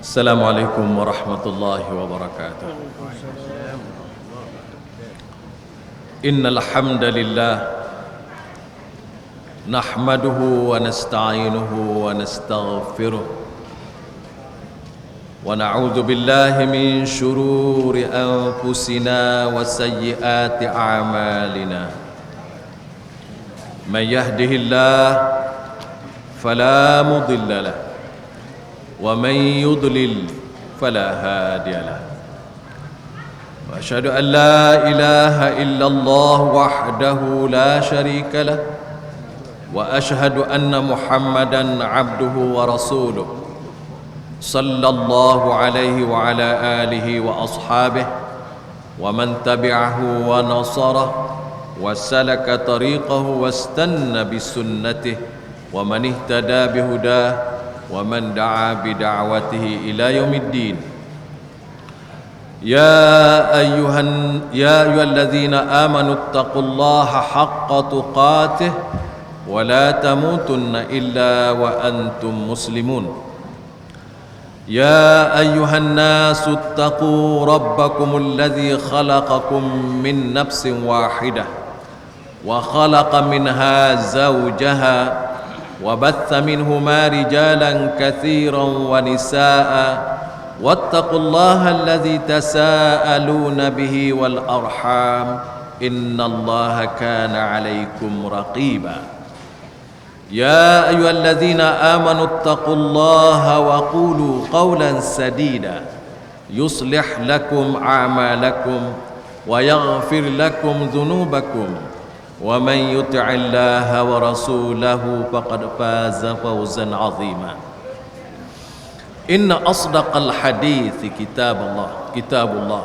Assalamualaikum warahmatullahi wabarakatuh. Innal hamdalillah nahmaduhu wa nasta'inuhu wa nastaghfiruh wa na'udzu billahi min shururi anfusina wa sayyiati a'malina. Man yahdihillah fala mudilla lahu ومن يضلل فلا هادي له وأشهد أن لا إله إلا الله وحده لا شريك له وأشهد أن محمدا عبده ورسوله صلى الله عليه وعلى آله وأصحابه ومن تبعه ونصره وسلك طريقه واستنى بسنته ومن اهتدى بهداه ومن دعا بدعوته إلى يوم الدين. يا أيها الذين آمنوا اتقوا الله حق تقاته ولا تموتن إلا وأنتم مسلمون. يا أيها الناس اتقوا ربكم الذي خلقكم من نفس واحدة وخلق منها زوجها وبث منهما رجالا كثيرا ونساء واتقوا الله الذي تساءلون به والأرحام إن الله كان عليكم رقيبا. يا أيها الذين آمنوا اتقوا الله وقولوا قولا سديدا يصلح لكم أعمالكم ويغفر لكم ذنوبكم ومن يطع الله ورسوله فقد فاز فوزا عظيما. إن أصدق الحديث كتاب الله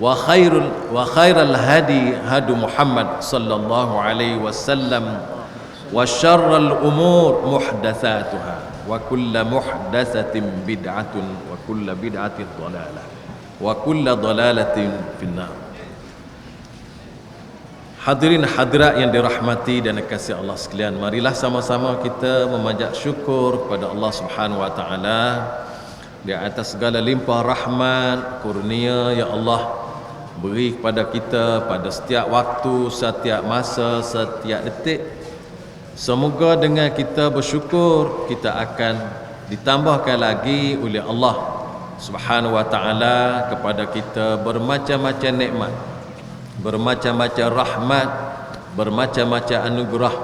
وخير الهدي هدي محمد صلى الله عليه وسلم وشر الأمور محدثاتها وكل محدثة بدعة وكل بدعة ضلالة وكل ضلالة في النار. Hadirin hadirat yang dirahmati dan dikasihi Allah sekalian, marilah sama-sama kita memanjat syukur kepada Allah Subhanahu wa taala di atas segala limpah rahmat kurnia yang Allah beri kepada kita pada setiap waktu, setiap masa, setiap detik. Semoga dengan kita bersyukur, kita akan ditambahkan lagi oleh Allah Subhanahu wa taala kepada kita bermacam-macam nikmat, bermacam-macam rahmat, bermacam-macam anugerah,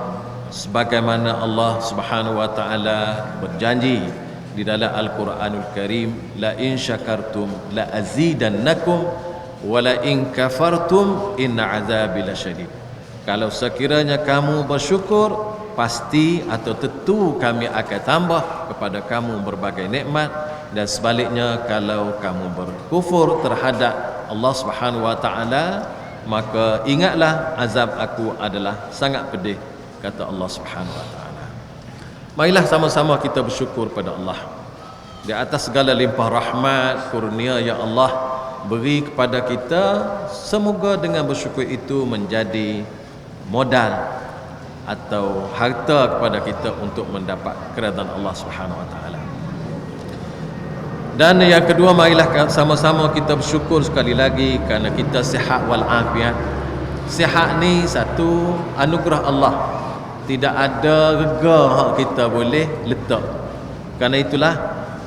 sebagaimana Allah Subhanahu wa taala berjanji di dalam Al-Quranul Karim, la in syakartum la azidannakum wa la in kafartum inna azabi lasyadid. Kalau sekiranya kamu bersyukur, pasti atau tentu kami akan tambah kepada kamu berbagai nikmat, dan sebaliknya kalau kamu berkufur terhadap Allah Subhanahu wa taala, maka ingatlah azab aku adalah sangat pedih, kata Allah Subhanahu wa taala. Marilah sama-sama kita bersyukur pada Allah di atas segala limpah rahmat kurnia yang Allah beri kepada kita. Semoga dengan bersyukur itu menjadi modal atau harta kepada kita untuk mendapat keridhaan Allah Subhanahu wa taala. Dan yang kedua, marilah sama-sama kita bersyukur sekali lagi kerana kita sihat wal afiat. Sihat ni satu anugerah Allah. Tidak ada rega hak kita boleh letak. Kerana itulah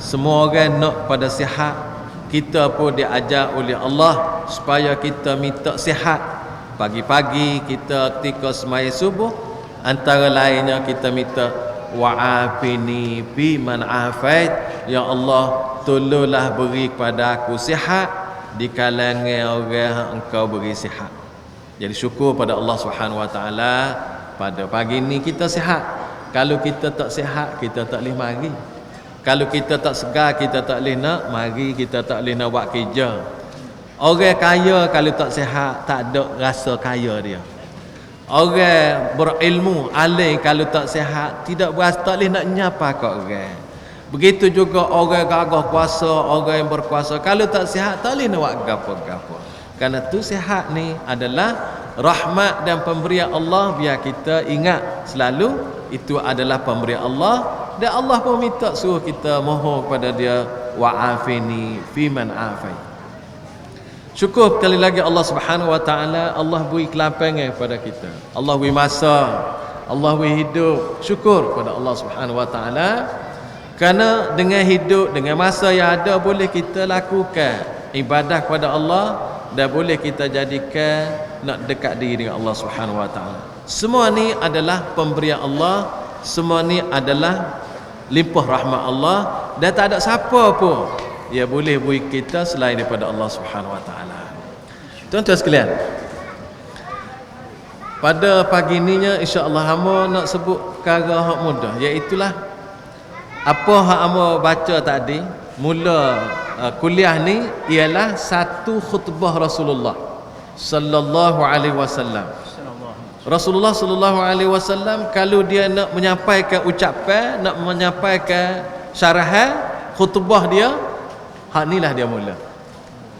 semua orang nak pada sihat. Kita pun diajar oleh Allah supaya kita minta sihat. Pagi-pagi kita ketika sembahyang subuh, antara lainnya kita minta wa'afini fi man afait, ya Allah tolonglah beri kepada aku sihat di kalangan orang yang engkau beri sihat. Jadi syukur pada Allah Subhanahu wa taala pada pagi ni kita sihat. Kalau kita tak sihat, kita tak boleh mari. Kalau kita tak segar, kita tak boleh nak mari, kita tak boleh nak buat kerja. Orang kaya kalau tak sihat, tak ada rasa kaya dia. Orang berilmu, alim kalau tak sihat, tidak berasa, tak boleh nak nyapa kat orang. Begitu juga orang gagah kuasa, orang yang berkuasa, kalau tak sihat, tak boleh nak buat gapo-gapo. Kerana tu sihat ni adalah rahmat dan pemberian Allah. Biar kita ingat selalu itu adalah pemberian Allah, dan Allah pun minta suruh kita mohon kepada dia wa'afini fiman afait. Syukur sekali lagi Allah Subhanahu wa taala, Allah beri kelapangan kepada kita. Allah beri masa, Allah beri hidup. Syukur kepada Allah Subhanahu wa taala. Kerana dengan hidup, dengan masa yang ada, boleh kita lakukan ibadah kepada Allah dan boleh kita jadikan nak dekat diri dengan Allah Subhanahu wa taala. Semua ni adalah pemberian Allah, semua ni adalah limpah rahmat Allah, dan tak ada siapa pun yang boleh beri kita selain daripada Allah Subhanahu wa taala. Tuan-tuan sekalian, pada pagi ininya insya-Allah hamba nak sebut perkara hak mudah, iaitu apa hak hamba baca tadi mula kuliah ni ialah satu khutbah Rasulullah sallallahu alaihi wasallam. Rasulullah sallallahu alaihi wasallam kalau dia nak menyampaikan ucapan, nak menyampaikan syarahan khutbah dia, hak inilah dia mula.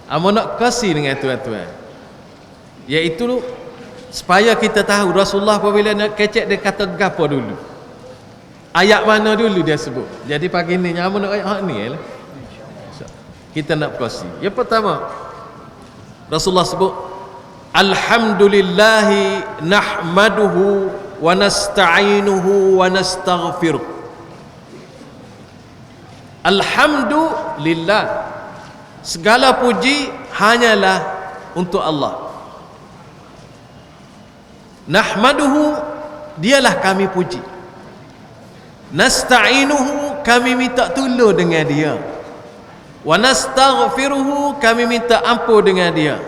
Amo nak kasih dengan tuan-tuan, iaitu supaya kita tahu Rasulullah apabila nak kecek dia kata gapo dulu, ayat mana dulu dia sebut. Jadi pagi ni amo nak ayat hak ni lah. Kita nak kasih. Yang pertama Rasulullah sebut, alhamdulillahi nahmaduhu wa nasta'inuhu wa nastaghfiruh. Alhamdulillah, segala puji hanyalah untuk Allah. Nahmaduhu, dialah kami puji. Nasta'inuhu, kami minta tolong dengan dia. Wa nastaghfiruhu, kami minta ampun dengan dia.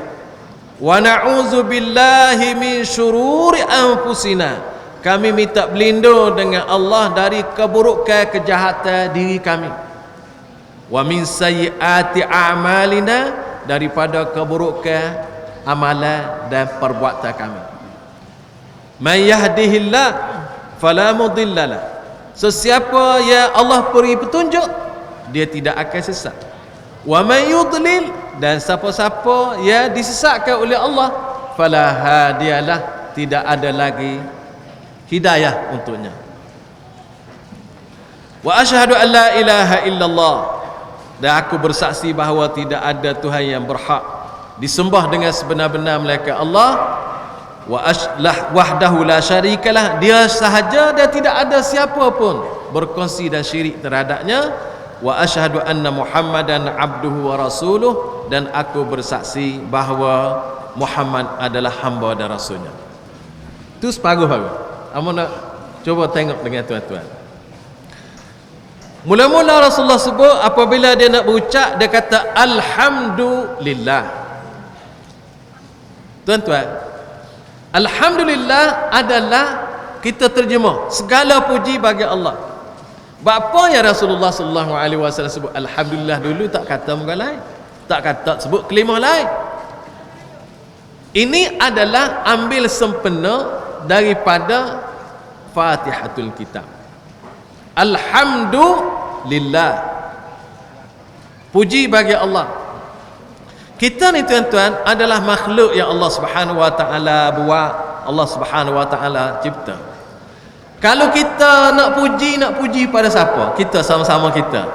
Wa na'udzu billahi min syururi anfusina, kami minta berlindung dengan Allah dari keburukan kejahatan diri kami. Wa min sayyiati a'malina, daripada keburukan amalan dan perbuatan kami. Man yahdihillah fala mudhillalah, sesiapa yang Allah beri petunjuk, dia tidak akan sesat. Wa man yudlil, dan siapa-siapa yang disesatkan oleh Allah, fala hadiyalah, tidak ada lagi hidayah untuknya. Wa asyhadu an la ilaha illallah, dan aku bersaksi bahawa tidak ada Tuhan yang berhak disembah dengan sebenar-benar melainkan Allah. Wa ashlah wahdahu la syarikalah, dia sahaja dan tidak ada siapa pun berkongsi dan syirik terhadapnya. Wa asyhadu anna Muhammadan abduhu wa rasuluh, dan aku bersaksi bahawa Muhammad adalah hamba dan rasulnya. Itu separuh-paruh. Amo nak cuba tengok dengan tuan-tuan. Mula-mula Rasulullah sebut, apabila dia nak berucap, dia kata alhamdulillah. Tuan-tuan, alhamdulillah adalah kita terjemah segala puji bagi Allah. Bapa yang Rasulullah sallallahu alaihi wasallam sebut alhamdulillah dulu, tak kata muka lain, tak kata sebut kalimah lain. Ini adalah ambil sempena daripada Fatihatul Kitab. Alhamdulillah, puji bagi Allah. Kita ni tuan-tuan adalah makhluk yang Allah Subhanahu wa taala buat, Allah Subhanahu wa taala cipta. Kalau kita nak puji pada siapa? Kita sama-sama kita.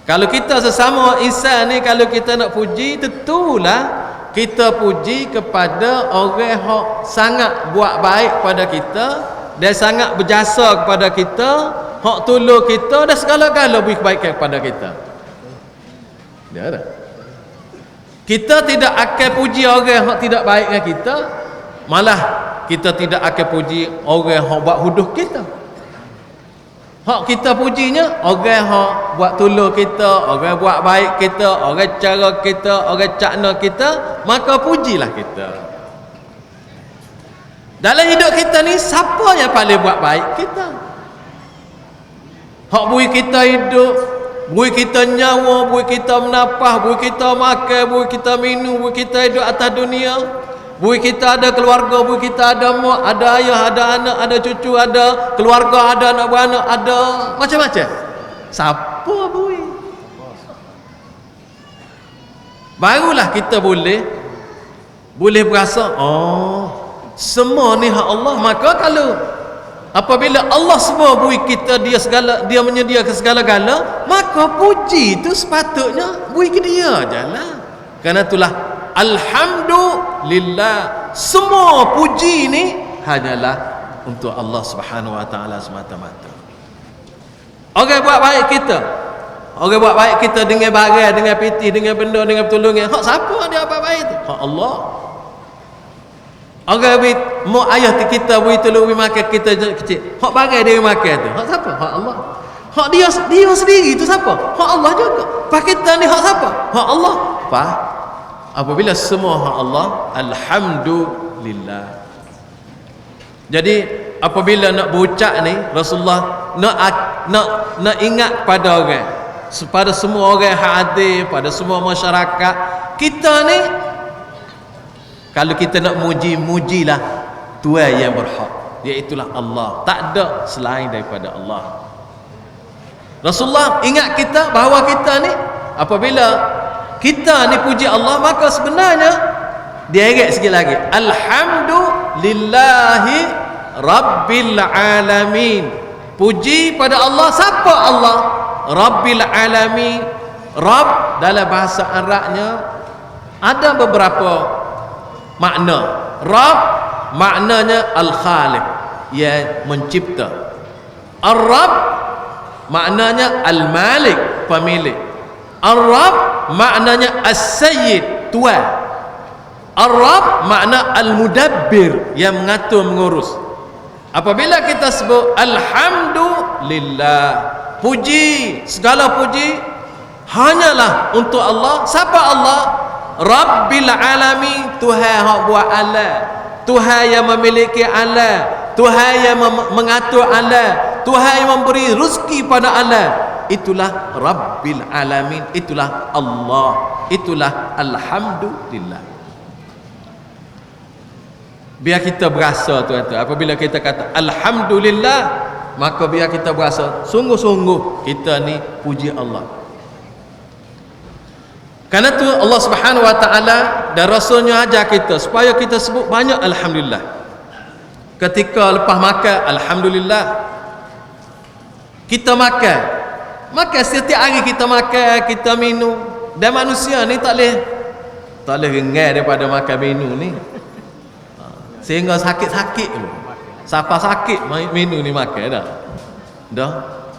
Kalau kita sesama insan ni, kalau kita nak puji, tentulah kita puji kepada orang yang sangat buat baik pada kita, dan sangat berjasa kepada kita, hak tolong kita, dan segala-gala beri kebaikan kepada kita. Dia ada. Kita tidak akan puji orang yang tidak baik dengan kita, malah kita tidak akan puji orang yang buat huduh kita. Hak kita pujinya orang yang buat tolong kita, orang yang buat baik kita, orang cara kita, orang cakna kita, maka pujilah kita. Dalam hidup kita ni, siapa yang paling buat baik kita? Hak bui kita hidup, bui kita nyawa, bui kita menapah, bui kita makan, bui kita minum, bui kita hidup atas dunia, bui kita ada keluarga, bui kita ada mak, ada ayah, ada anak, ada cucu, ada keluarga, ada anak beranak, ada macam-macam. Siapa bui? Barulah kita boleh berasa, oh, semua ni hak Allah. Maka kalau Apabila Allah semua beri kita dia segala, dia menyediakan segala-gala, maka puji itu sepatutnya beri ke dia ajalah. Karena itulah alhamdulillah, semua puji ini hanyalah untuk Allah Subhanahu wa taala semata-mata. Orang buat baik kita, orang buat baik kita dengan barang, dengan piti, dengan benda, dengan pertolongan, hak siapa dia buat baik tu? Hak Allah. Orang mau ayah kita beri tolong beri makan kita kecil, hak bagai dia makan tu hak siapa? Hak Allah. Hak dia sendiri tu siapa? Hak Allah juga. Pak kita ni hak siapa? Hak Allah. Pak, apabila semua hak Allah, alhamdulillah. Jadi apabila nak berucap ni, Rasulullah nak ingat pada orang, pada semua orang yang hadir, pada semua masyarakat kita ni, kalau kita nak mujilah Tuhan yang berhak, iaitulah Allah. Tak ada selain daripada Allah. Rasulullah ingat kita bahawa kita ni, apabila kita ni puji Allah, maka sebenarnya dia ingat sikit lagi, alhamdulillahi rabbil alamin. Puji pada Allah. Siapa Allah? Rabbil alamin. Rabb dalam bahasa Arabnya ada beberapa makna. Rabb maknanya al-Khaliq, yang mencipta. Ar-Rabb maknanya al-Malik, pemilik. Ar-Rabb maknanya as-Sayyid, tuan. Ar-Rabb makna al-Mudabbir, yang mengatur, mengurus. Apabila kita sebut alhamdulillah, puji, segala puji hanyalah untuk Allah. Siapa Allah? Rabbil alamin, Tuhan yang buat alam, Tuhan yang memiliki alam, Tuhan yang mengatur alam, Tuhan yang memberi rezeki pada alam. Itulah Rabbil alamin, itulah Allah, itulah alhamdulillah. Biar kita berasa tuan-tuan, apabila kita kata alhamdulillah, maka biar kita berasa sungguh-sungguh kita ni puji Allah. Karena tu Allah Subhanahu wa taala dan Rasulnya ajar kita supaya kita sebut banyak alhamdulillah. Ketika lepas makan, alhamdulillah. Kita makan setiap hari, kita makan, kita minum. Dan manusia ni tak boleh rengai daripada makan minum ni. Sehingga sakit-sakit tu. Siapa sakit minum ni makan dah.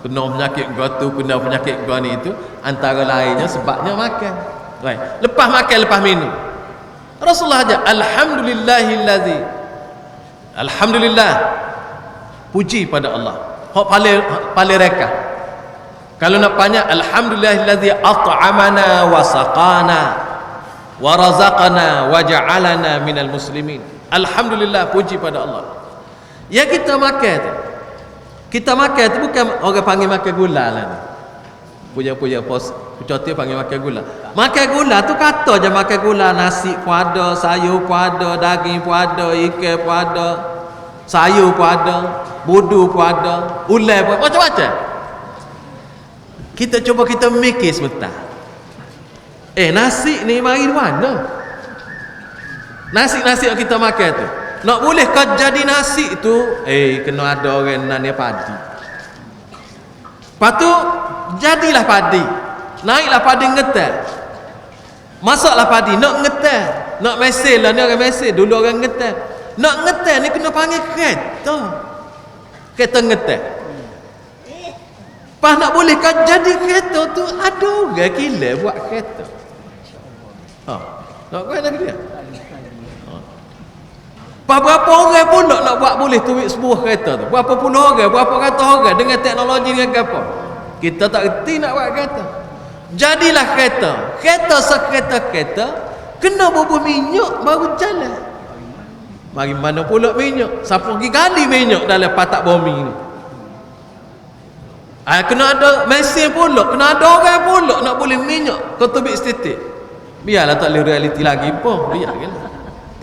Kena penyakit gua tu, kena penyakit gua ni, itu antara lainnya sebabnya makan. Right. Lepas makan, lepas minum, Rasulullah aja alhamdulillahillazi, alhamdulillah, puji pada Allah. Hak paling reka. Kalau nak panjang, alhamdulillahillazi at'amana wa saqana wa razaqana wa ja'alana minal muslimin. Alhamdulillah, puji pada Allah. Yang kita makan tu bukan orang panggil makan gula lah ni. Punya pos Pucati panggil makan gula. Makan gula tu kata je makan gula, nasi pun ada, sayur pun ada, daging pun ada, ikan pun ada, sayur pun ada, budu pun ada, ulai pun, macam-macam. Kita cuba kita mikir sebentar. Nasi ni mari mana? Nasi yang kita makan tu, nak boleh kau jadi nasi tu, kena ada orang nanti padi. Lepas tu jadilah padi, naiklah padi ngetar, masaklah padi, nak ngetar, nak mesel lah, ni orang mesel, dulu orang ngetar. Nak ngetar ni kena panggil kereta ngetar. Pas nak boleh kau jadi kereta tu, ada orang gila buat kereta. Nak buat lagi dia. Berapa orang pula nak buat boleh tuik sebuah kereta tu? Berapa puluh orang, berapa ratus orang dengan teknologi, dengan apa? Kita tak reti nak buat kereta. Jadilah kereta. Kereta kena bubuh minyak baru jalan. Mari mana pula minyak? Siapa pergi gali minyak dalam patak bumi ni? Kena ada mesin pula, kena ada orang pula nak boleh minyak kau tubik estetik. Biarlah tak boleh realiti lagi pun, biarlah.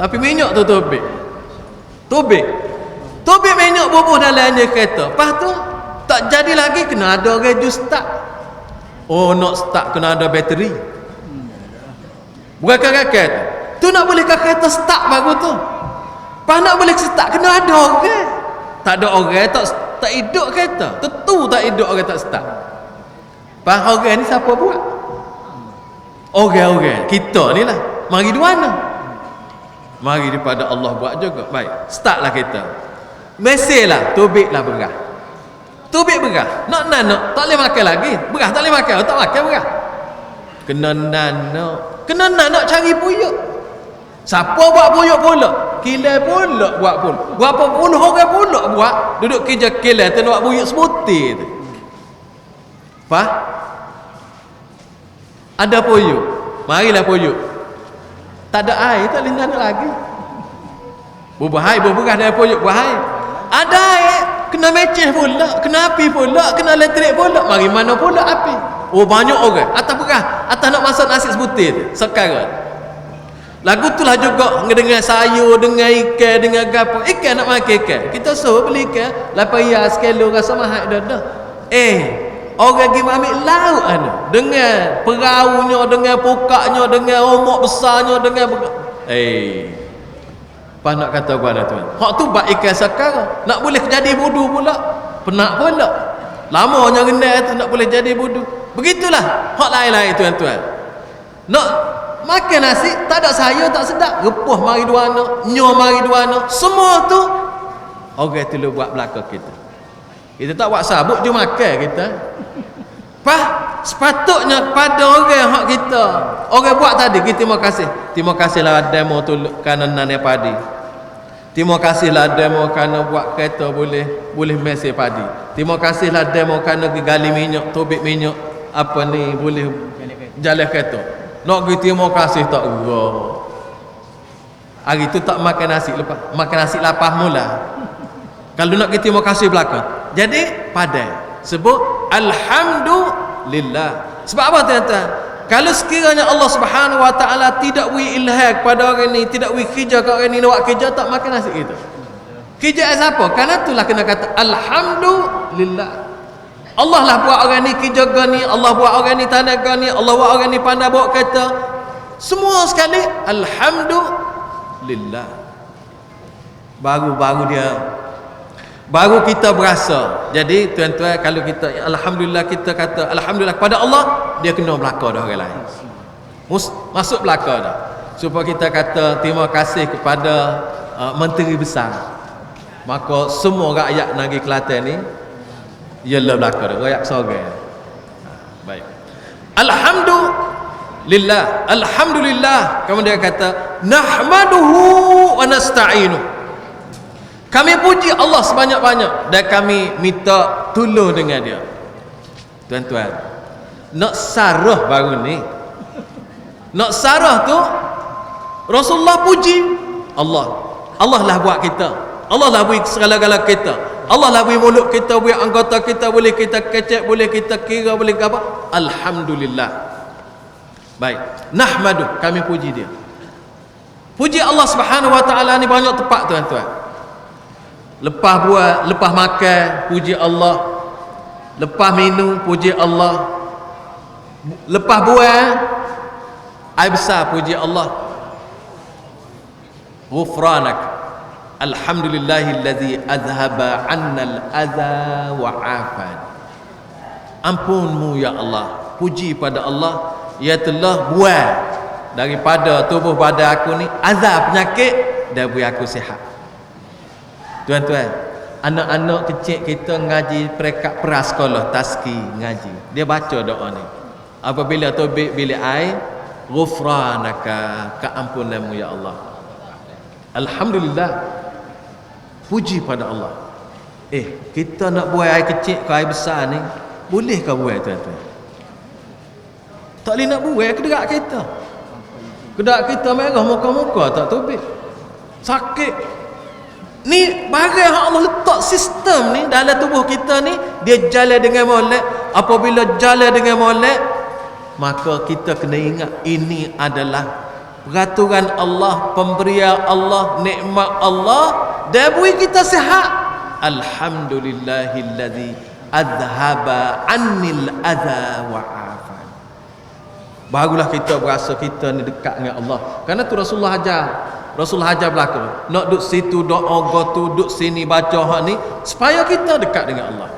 Tapi minyak tu tubik minyak bubuh dalamnya kereta. Lepas tu tak jadi lagi, kena ada radio start. Nak start kena ada bateri. Bukan raket tu nak boleh kereta start baru tu. Lepas nak boleh start kena ada orang. Tak ada orang tak hidup kereta. Tentu tak hidup orang tak start. Faham orang ni siapa buat? Orang-orang kita ni lah. Mari di mana? Mari daripada Allah buat juga. Baik, startlah kita. Meselah, tubiklah berah. Tubik berah. Nak tak boleh makan lagi. Berah tak boleh makan, tak makan berah. Kena nak cari puyuk. Siapa buat puyuk pula? Kilai pula buat pula. Berapa puluh orang pula buat duduk kerja kilai tu nak buat puyuk sebutir tu. Faham? Ada puyuk. Marilah puyuk. Tak ada air, tak boleh nak lagi. Berbahaya, berberah dari puyuk, berbahaya. Ada air, kena meceh pula, kena api pula, kena elektrik pula. Mari mana pula api? Oh, banyak orang. Atas berah, atas nak masak nasi sebutir tu. Sekarang. Lagu tu lah juga dengan sayur, dengan ikan, dengan gapo. Ikan nak makan ikan. Kita suruh beli ikan, 8 riyal sekilo rasa mahal dah. Orang pergi ambil laut ana dengan peraunya, dengan pokoknya, dengan ombak besarnya, dengan apa nak kata pada tuan? Hak tu bak ikan sekarang. Nak boleh jadi budu pula. Penak pula. Lamanya rendah tu nak boleh jadi budu. Begitulah hak lain-lain tuan-tuan. Nak makan nasi tak ada sayur tak sedap. Repuh mari duana, nyo mari duana. Semua tu orang tu buat belaka kita. Kita tak buat sabuk je makan kita. Sepatutnya pada orang hak kita. Orang buat tadi kita terima kasih. Terima kasihlah demo tu kanan nan padi. Terima kasihlah demo kerana buat kereta boleh mesej padi. Terima kasihlah demo kerana gali minyak, tubik minyak apa ni boleh jalan kereta. Nak pergi terima kasih tak gua. Hari tu tak makan nasi lepas. Makan nasi lapah mula. Kalau nak pergi terima kasih belakang. Jadi padai. Sebut alhamdulillah. Sebab apa tuan-tuan? Kalau sekiranya Allah Subhanahu wa taala tidak beri ilham kepada orang ni, tidak beri kerja kat orang ni nak kerja tak makan nasi kita. Kerja siapa? Karena itulah kena kata alhamdulillah. Allah lah buat orang ni kerja gani, Allah buat orang ni tanah gani, Allah buat orang ni pandai bawa kereta. Semua sekali alhamdulillah. Baru kita berasa. Jadi tuan-tuan kalau kita alhamdulillah, kita kata alhamdulillah kepada Allah, dia kena belaka dah orang lain. Masuk belaka dah. Supaya kita kata terima kasih kepada menteri besar. Maka semua rakyat negeri Kelantan ni ialah belaka dah, rakyat sorang. Baik. Alhamdulillah. Kemudian dia kata nahmaduhu wa nasta'inuh. Kami puji Allah sebanyak-banyak dan kami minta tolong dengan dia. Tuan-tuan, nak sarah baru ni. Nak sarah tu Rasulullah puji Allah. Allah lah buat kita. Allah lah beri segala-gala kita. Allah lah beri mulut kita, beri anggota kita, boleh kita kecek, boleh kita kira, boleh apa? Alhamdulillah. Baik. Nahmaduh, kami puji dia. Puji Allah Subhanahu wa taala ni banyak tepat tuan-tuan. Lepas buat, lepas makan, puji Allah. Lepas minum, puji Allah. Lepas buat, air besar, puji Allah. Ghufranak. Alhamdulillahillazi azhaba annal adha wa afan. Ampunmu ya Allah. Puji pada Allah, ia telah buat daripada tubuh badan aku ni azab penyakit dan beri aku sihat. Tuan-tuan, anak-anak kecil kita ngaji perekat prasekolah taski ngaji. Dia baca doa ni. Apabila tubik bilik air, ghufranaka, keampunanmu ya Allah. Alhamdulillah. Puji pada Allah. Kita nak buat air kecil ke air besar ni, bolehkah buat tuan-tuan? Tak boleh nak buat kederak kita. Kederak kita merah muka-muka tak tubik. Sakit. Ni barang yang Allah letak sistem ni dalam tubuh kita ni, dia jalan dengan molek. Apabila jalan dengan molek, maka kita kena ingat ini adalah peraturan Allah, pemberian Allah, nikmat Allah, dan beri kita sihat. Alhamdulillahillazi azhaba annil adha wa afan. Barulah kita berasa kita ni dekat dengan Allah. Kerana tu Rasulullah ajar Rasulullah ajar belaka. Nak duduk situ, doa tu, duduk sini baca hak ni supaya kita dekat dengan Allah.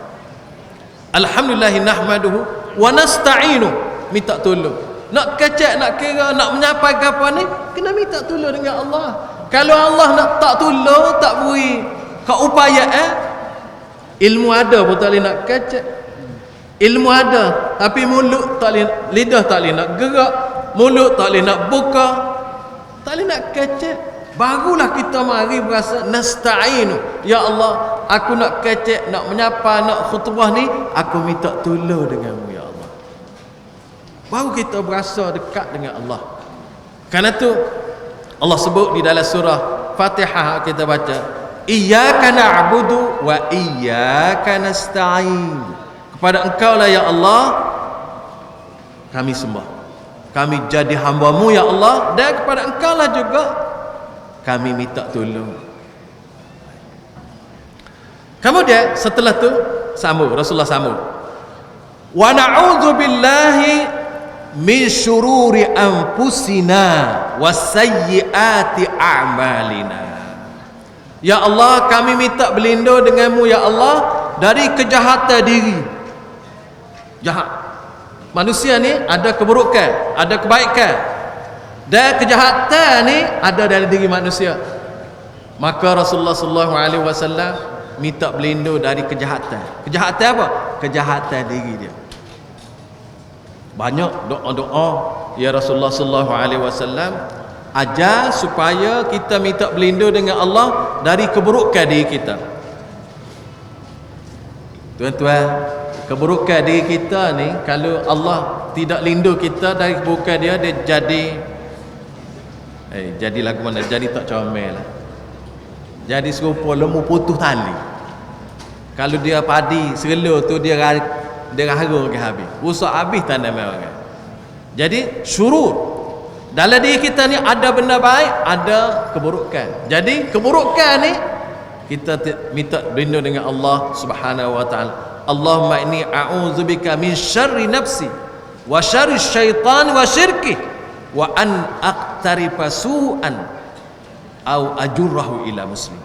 Alhamdulillah nahmaduhu wa nasta'inu, minta tolong. Nak kecek, nak kira, nak menyapai ke apa ni, kena minta tolong dengan Allah. Kalau Allah nak tak tolong, tak beri keupaya ilmu ada pun tak boleh nak kecek. Ilmu ada tapi mulut tak boleh, lidah tak boleh nak gerak, mulut tak boleh nak buka, tak boleh nak kecek. Barulah kita mari berasa nasta'inu. Ya Allah, aku nak kecek, nak menyapa, nak khutbah ni, aku minta tolong denganmu ya Allah. Baru kita berasa dekat dengan Allah. Kerana tu Allah sebut di dalam surah Fatihah kita baca, iyyaka na'budu wa iyyaka nasta'in. Kepada engkau lah ya Allah kami sembah, kami jadi hamba-Mu ya Allah, dan kepada engkau lah juga kami minta tolong. Kemudian setelah tu sambung, Rasulullah sambung, wa na'udzu billahi min syururi anfusina wasayyiati a'malina. Ya Allah, kami minta berlindung denganmu ya Allah dari kejahatan diri. Jahat. Manusia ni ada keburukan, ada kebaikan. Dan kejahatan ni ada dalam diri manusia. Maka Rasulullah sallallahu alaihi wasallam minta berlindung dari kejahatan. Kejahatan apa? Kejahatan diri dia. Banyak doa-doa ya Rasulullah sallallahu alaihi wasallam ajar supaya kita minta berlindung dengan Allah dari keburukan diri kita. Tuan-tuan, keburukan diri kita ni kalau Allah tidak lindung kita dari keburukan dia, dia jadi lagu mana? Jadi tak comel lah. Jadi serupa lembu putus tali. Kalau dia padi serela tu dia harung ke habis. Rusak habis tanda merah. Jadi syurur dalam diri kita ni ada benda baik, ada keburukan. Jadi keburukan ni kita minta berlindung dengan Allah Subhanahu wa taala. Allahumma inni a'udzubika min syarri nafsi wa syarri syaitan wa syirki wa an aqtarifa su'an au ajurrahu ila muslim.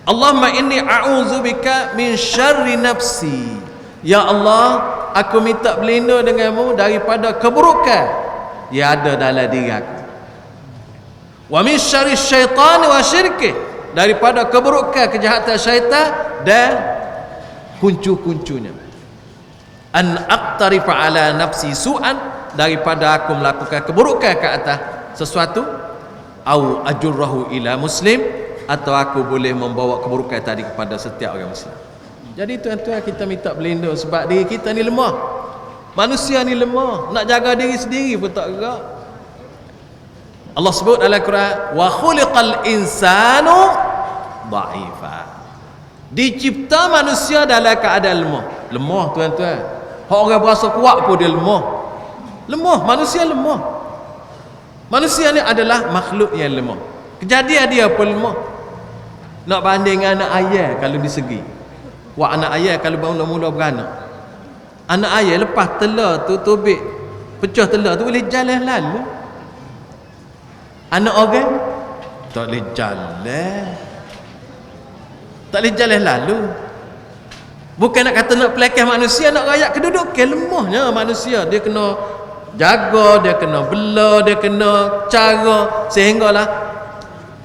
Allahumma inni a'udzubika min syarri nafsi. Ya Allah, aku minta berlindung denganmu daripada keburukan yang ada dalam diri aku. Wa min syarri syaitan wa syirki, daripada keburukan kejahatan syaitan dan kuncu-kuncunya. An aqtarifa ala nafsi su'an, daripada aku melakukan keburukan ke atas sesuatu, au ajurrahu ila muslim, atau aku boleh membawa keburukan tadi kepada setiap orang muslim. Jadi tuan-tuan, kita minta berlindung sebab diri kita ni lemah. Manusia ni lemah, nak jaga diri sendiri pun tak gerak. Allah sebut dalam Quran, wa khuliqal insanu dha'ifa. Dicipta manusia dalam keadaan lemah. Lemah tuan-tuan. Hak orang berasa kuat pun dia lemah. Lemah, manusia lemah. Manusia ni adalah makhluk yang lemah. Kejadian dia pun lemah. Nak banding anak ayah kalau di segi. Wah, anak ayah kalau mula-mula beranak. Anak ayah lepas telur tu tubik, pecah telur tu boleh jalan lalu. Anak orang tak boleh jalan. Tak boleh jalan lalu. Bukan nak kata nak pelakah manusia, nak rayak kedudukan. Lemahnya manusia. Dia kena jaga, dia kena bela, dia kena cara, sehinggalah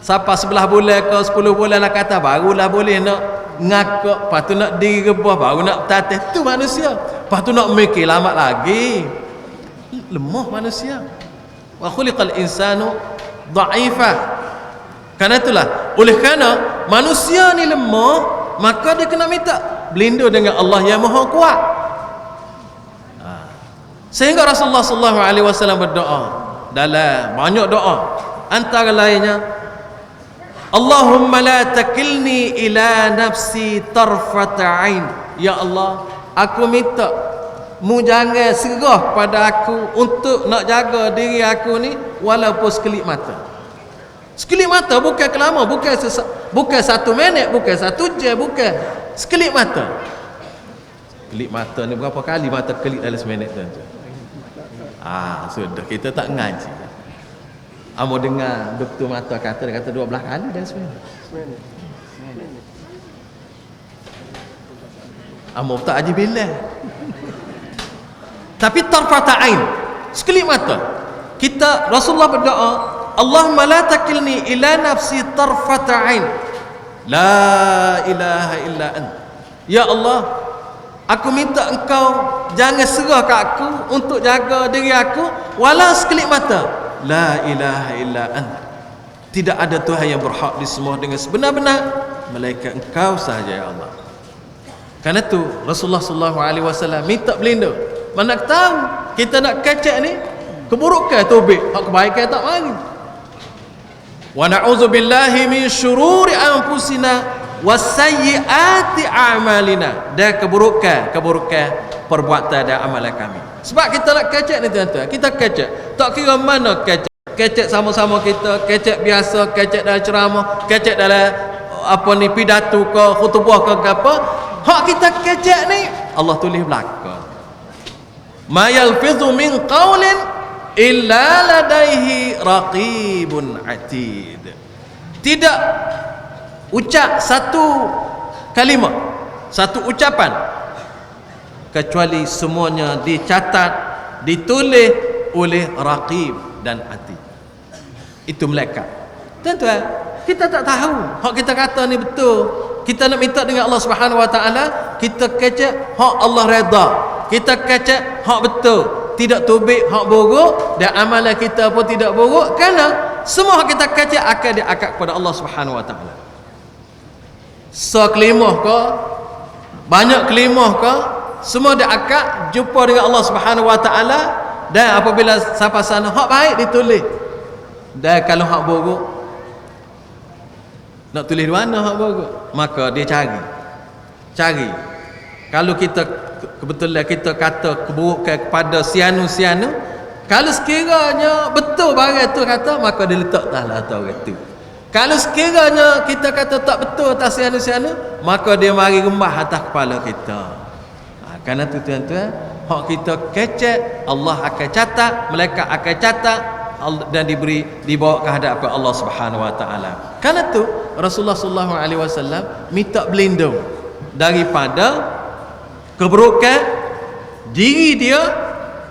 siapa 11 bulan ke 10 bulan lah kata barulah boleh nak ngakak, lepas tu nak diri rebah, baru nak tatih. Tu manusia. Lepas tu nak mikir lama lagi. Lemah manusia. Wa khuliqal insanu dha'ifa. Karena itulah, oleh kerana manusia ni lemah, maka dia kena minta berlindung dengan Allah yang Maha Kuat. Sehingga Rasulullah sallallahu alaihi wasallam berdoa dalam banyak doa, antara lainnya, Allahumma la takilni ila nafsi tarfata ain. Ya Allah, aku minta mu jangan serah pada aku untuk nak jaga diri aku ni walaupun sekelip mata. Sekelip mata, bukan kelama, bukan 1 minit, bukan 1 jam, bukan sekelip mata. Kelip mata ni berapa kali mata kelip dalam seminit tu? Sudah kita tak ngaji. Amo dengar doktor mata kata, dia kata 12 kali dah sebenarnya. Amo tak aja bila. Tapi tarfata ain, sekelip mata. Kita Rasulullah berdoa, Allahumma la takilni ila nafsi tarfata ain. La ilaha illa ant. Ya Allah, aku minta engkau jangan serah kat aku untuk jaga diri aku walau sekelip mata. La ilaha illa ant. Tidak ada Tuhan yang berhak disembah dengan sebenar-benar melainkan engkau sahaja ya Allah. Karena itu Rasulullah sallallahu alaihi wasallam minta berlindung. Mana tahu kita nak kacak ni keburukan taubat, hak kebaikan tak mari. Wa na'udzu billahi min syururi anfusina wasayyiati a'malina. Dan keburukan perbuatan dan amalan kami. Sebab kita nak kacak ni tuan-tuan, kita kacak. Tak kira mana kacak. Kacak sama-sama kita, kacak biasa, kacak dalam ceramah, kacak dalam apa ni pidato ke khutbah ke apa. Hak kita kacak ni Allah tulis belakang. Ma yalfizu min qaulin illa ladaihi raqibun atid. Tidak ucap satu kalimah, satu ucapan kecuali semuanya dicatat, ditulis oleh raqib dan atid. Itu malaikat. Tuan-tuan, kita tak tahu hak kita kata ni betul. Kita nak minta dengan Allah Subhanahu Wa Taala, kita kecek hak Allah redha. Kita kecek hak betul, tidak tubik hak buruk, dan amalan kita pun tidak buruk, kerana semua hak kita kecek akan diangkat kepada Allah Subhanahu Wa Taala. Sekelimah ke, banyak kelimah ke, semua diangkat jumpa dengan Allah Subhanahu Wa Taala. Dan apabila sampai sana hak baik ditulis, dan kalau hak buruk nak tulis di mana hak buruk, maka dia cari. Kalau kita kebetulan kita kata keburukan kepada sianu, kalau sekiranya betul barang tu kata, maka dia letak atas orang tu. Kalau sekiranya kita kata tak betul atas sianu, maka dia mari rembah atas kepala kita. Kerana tu tuan-tuan, hak kita kecek, Allah akan catat, malaikat akan catat, dan dibawa ke hadapan Allah Subhanahu Wa Taala. Karena tu Rasulullah sallallahu alaihi wasallam minta berlindung daripada keburukan diri dia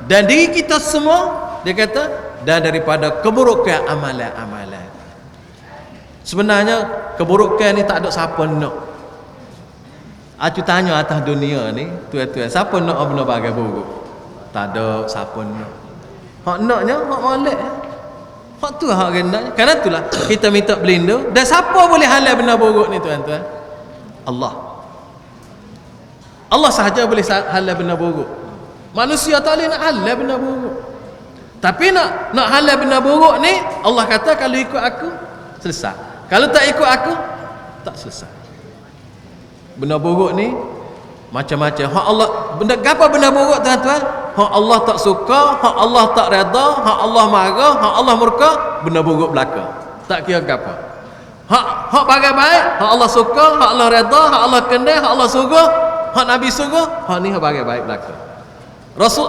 dan diri kita semua, dia kata, dan daripada keburukan amalan-amalan. Sebenarnya keburukan ni tak ada siapa nak. Aku tanya atas dunia ni, tuan-tuan, siapa nak benda bagai buruk? Tak ada siapa nak. Hak naknya hak molek. Hak tu hak rendah. Karena itulah kita minta berlindung. Dan siapa boleh halal benda buruk ni tuan-tuan? Allah. Allah sahaja boleh halal benda buruk. Manusia tak boleh nak halal benda buruk. Tapi nak halal benda buruk ni, Allah kata kalau ikut aku selesai. Kalau tak ikut aku tak selesai. Benda buruk ni macam-macam. Hak Allah benda apa benda buruk tuan-tuan? Hak Allah tak suka, hak Allah tak redha, hak Allah marah, hak Allah murka, benda buruk belaka. Tak kira apa. Hak bagai baik, hak Allah suka, hak Allah redha, hak Allah kendai, hak Allah suruh, hak Nabi suruh, hak ni hak bagai baik belaka.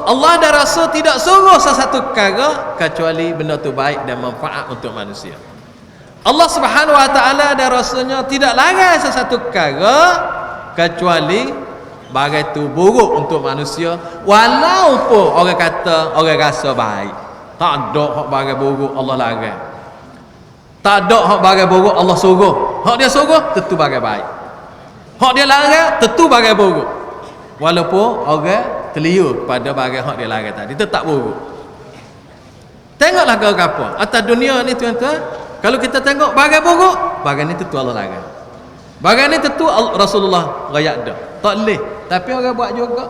Allah dan Rasul tidak suruh sesuatu perkara kecuali benda tu baik dan manfaat untuk manusia. Allah Subhanahu Wa Taala dan Rasulnya tidak larang sesuatu perkara kecuali bagai tu buruk untuk manusia, walaupun orang kata, orang rasa baik. Tak ada hak bagai buruk Allah larang. Tak ada hak bagai buruk Allah suruh. Hak dia suruh tentu bagai baik. Hak dia larang tentu bagai buruk. Walaupun orang terliur pada bagai hak dia larang tadi, tetap buruk. Tengoklah kau apa atas dunia ni tuan-tuan, kalau kita tengok bagai buruk, bagai ni tentu Allah larang. Bagai ni tentu Rasulullah rakyat dah. Tak boleh. Tapi orang buat juga.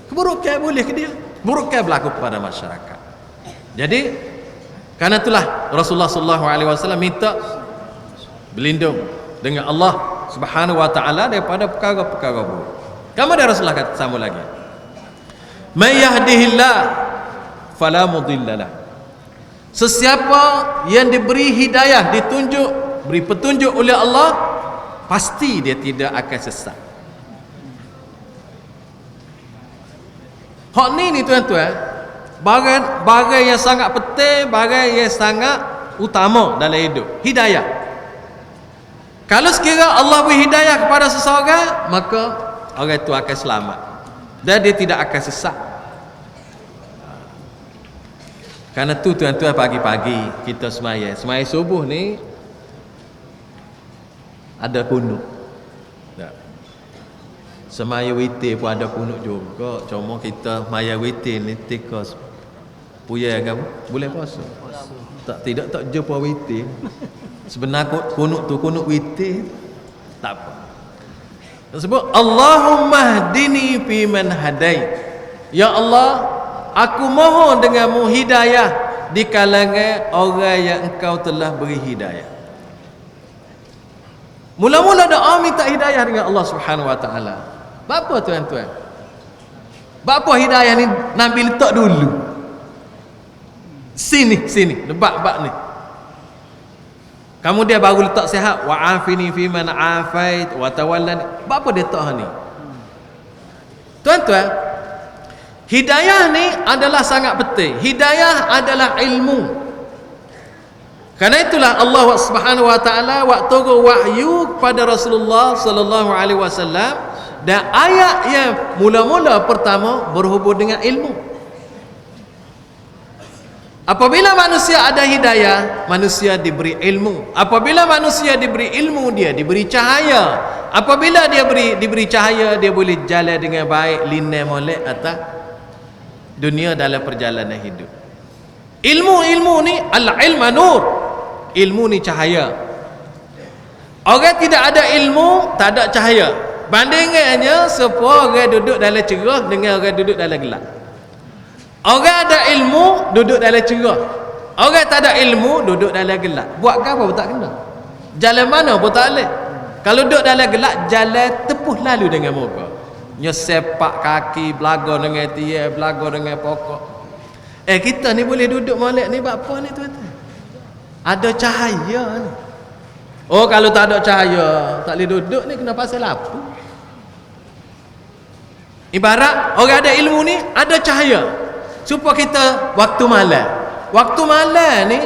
Keburukan boleh ke dia? Keburukan berlaku kepada masyarakat. Jadi karena itulah Rasulullah sallallahu alaihi wasallam minta berlindung dengan Allah Subhanahu Wa Taala daripada perkara-perkara buruk. Kemudian Rasulullah kata sama lagi. May yahdihillah fala mudhillalah. Sesiapa yang diberi hidayah, ditunjuk, beri petunjuk oleh Allah, pasti dia tidak akan sesat. Hak ni tuan-tuan, Barang yang sangat penting, barang yang sangat utama dalam hidup, hidayah. Kalau sekiranya Allah beri hidayah kepada seseorang, maka orang itu akan selamat dan dia tidak akan sesat. Karena tu tuan-tuan, pagi-pagi kita semaya subuh ni ada kunut. Semaya witir pun ada kunut juga. Cuma kita maya witir ni tikus puya kan boleh puasa. Tidak jumpa witir. Sebenarnya kunut tu kunut witir tak apa. Sebab Allahumma hdini fi man hadait. Ya Allah, aku mohon denganmu hidayah di kalangan orang yang engkau telah beri hidayah. Mula-mula doa minta hidayah dengan Allah Subhanahu wa taala. Apa tuan-tuan? Apa hidayah ni Nabi letak dulu? Sini, bab ni. Kamu dia baru letak sihat, wa afini fi man afait wa tawallani. Apa dia letak ni? Tuan-tuan, hidayah ni adalah sangat penting. Hidayah adalah ilmu. Karena itulah Allah Subhanahu wa taala waktu wahyu kepada Rasulullah sallallahu alaihi wasallam, dan ayat yang mula-mula pertama berhubung dengan ilmu. Apabila manusia ada hidayah, manusia diberi ilmu. Apabila manusia diberi ilmu, dia diberi cahaya. Apabila dia diberi cahaya, dia boleh jalan dengan baik, lina molek atas dunia dalam perjalanan hidup. Ilmu ni al-ilmu nur. Ilmu ni cahaya. Orang tidak ada ilmu, tak ada cahaya. Bandingannya sepuluh orang duduk dalam cerah dengan orang duduk dalam gelap. Orang ada ilmu duduk dalam cerah, orang tak ada ilmu duduk dalam gelap. Buat apa pun tak kena, jalan mana pun tak boleh. Kalau duduk dalam gelap, jalan tepuh lalu dengan muka, sepak kaki, belaga dengan tiang, belaga dengan pokok. Kita ni boleh duduk molek ni buat apa ni tuan-tuan? Ada cahaya ni. Oh, kalau tak ada cahaya tak boleh duduk ni, kena pasal lampu. Ibarat orang ada ilmu ni ada cahaya, supaya kita waktu malam ni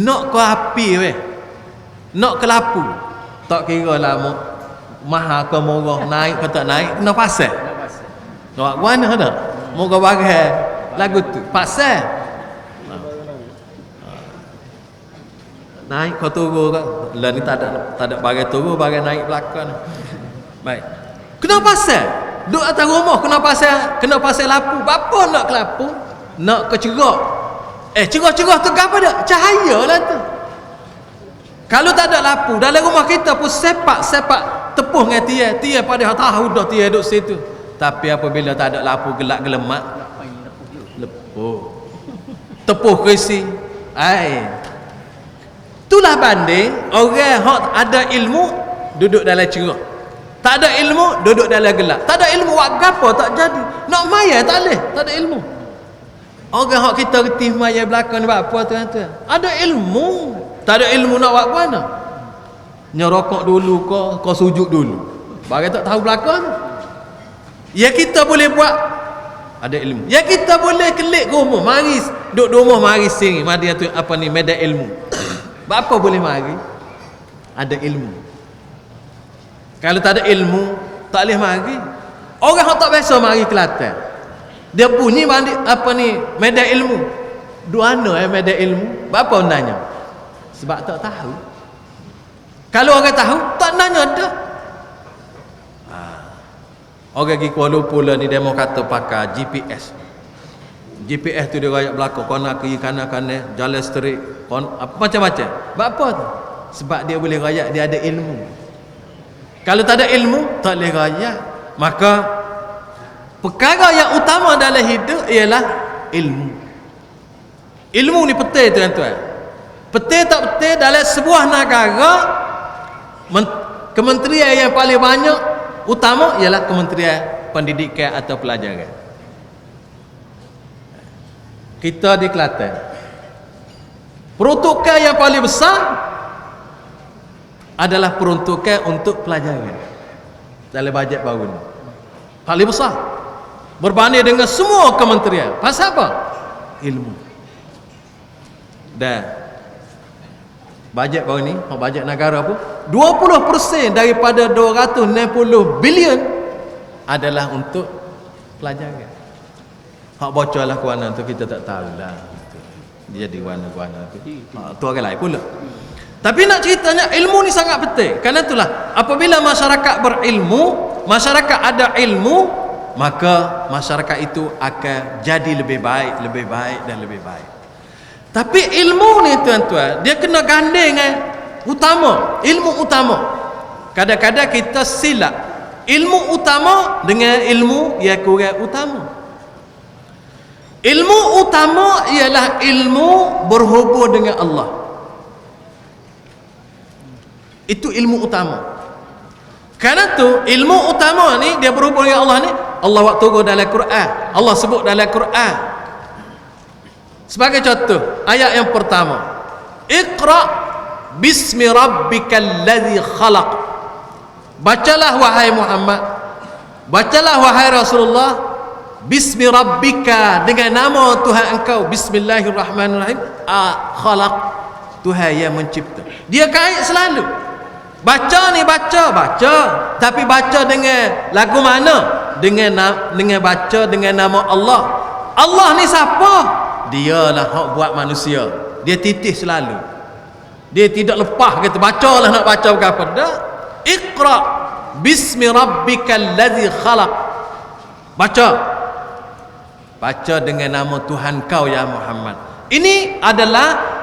nak ke api weh, nak ke lampu, tak kira lah mahal ke murah, naik ke tak naik, kena pasal. Nak mana dah moga bagai lagu tu pasal. Naik kau turun kan, lah ni tak ada bagai turun, bagai naik belakang. Baik, kena pasal duduk atas rumah, kena pasal lampu. Apa nak ke lampu? Nak ke cerah. Cerah tu apa dah? Cahaya lah tu. Kalau tak ada lampu dalam rumah kita pun sepak tepuh dengan tiang pada tahu dah tiang duduk situ. Tapi apabila tak ada lampu, gelap gelemak, tepuh kerisi. Itulah banding orang yang ada ilmu duduk dalam cerah, tak ada ilmu duduk dalam gelap. Tak ada ilmu buat gapo tak jadi. Nak maya tak boleh, tak ada ilmu. Orang hak kita reti maya belakang ni buat apa tuan-tuan? Ada ilmu, tak ada ilmu nak buat mana? Nyerokok dulu kau sujud dulu, bagai tak tahu belakang. Ya kita boleh buat, ada ilmu. Ya kita boleh kelik rumah, mari duduk rumah, mari sini mari tu apa ni medan ilmu. Apa boleh mari? Ada ilmu. Kalau tak ada ilmu, tak boleh mari. Orang yang tak biasa mari Kelantan, dia bunyi mandi apa ni medan ilmu. Duana medan ilmu. Apa nanya? Sebab tak tahu. Kalau orang tahu, tak nanya dah. Orang pergi Kuala Lumpur ni demo kata pakai GPS. GPS tu dia rayak belakang, kanan kiri kanan jalan straight, macam-macam. Sebab apa tu? Sebab dia boleh rayak, dia ada ilmu. Kalau tak ada ilmu, tak boleh rayak. Maka perkara yang utama dalam hidup ialah ilmu. Ilmu ni penting tuan-tuan. Penting tak penting dalam sebuah negara, kementerian yang paling banyak utama ialah Kementerian Pendidikan atau Pelajaran. Kita di Kelantan, peruntukan yang paling besar adalah peruntukan untuk pelajaran dalam bajet baru ni. Paling besar. berbanding dengan semua kementerian. Pasal apa? Ilmu. Dan bajet baru ni, bajet negara apa? 20% daripada 260 bilion adalah untuk pelajaran. Hak bocorlah ke mana tu kita tak tahulah. Dia jadi warna-warna tu. Tu orang lain pula. Tapi nak ceritanya ilmu ni sangat penting. Kerana itulah apabila masyarakat berilmu, masyarakat ada ilmu, maka masyarakat itu akan jadi lebih baik, lebih baik dan lebih baik. Tapi ilmu ni tuan-tuan, dia kena gandeng dengan utama, ilmu utama. Kadang-kadang kita silap ilmu utama dengan ilmu yang kurang utama. Ilmu utama ialah ilmu berhubung dengan Allah. Itu ilmu utama. Kerana tu ilmu utama ni dia berhubung dengan Allah ni. Allah waktu turun dalam Quran, Allah sebut dalam Quran. Sebagai contoh, ayat yang pertama, Iqra bismi rabbikal ladzi khalaq. Bacalah wahai Muhammad, bacalah wahai Rasulullah, bismi rabbika, dengan nama Tuhan engkau. Bismillahirrahmanirrahim. Khalaq, Tuhan yang mencipta. Dia kait selalu. Baca ni baca, tapi baca dengan lagu mana? Dengan baca dengan nama Allah. Allah ni siapa? Dialah hak buat manusia. Dia titih selalu. Dia tidak lepas kata bacalah nak baca apa dah. Iqra bismi rabbikal ladzi khalaq. Baca dengan nama Tuhan kau ya Muhammad. Ini adalah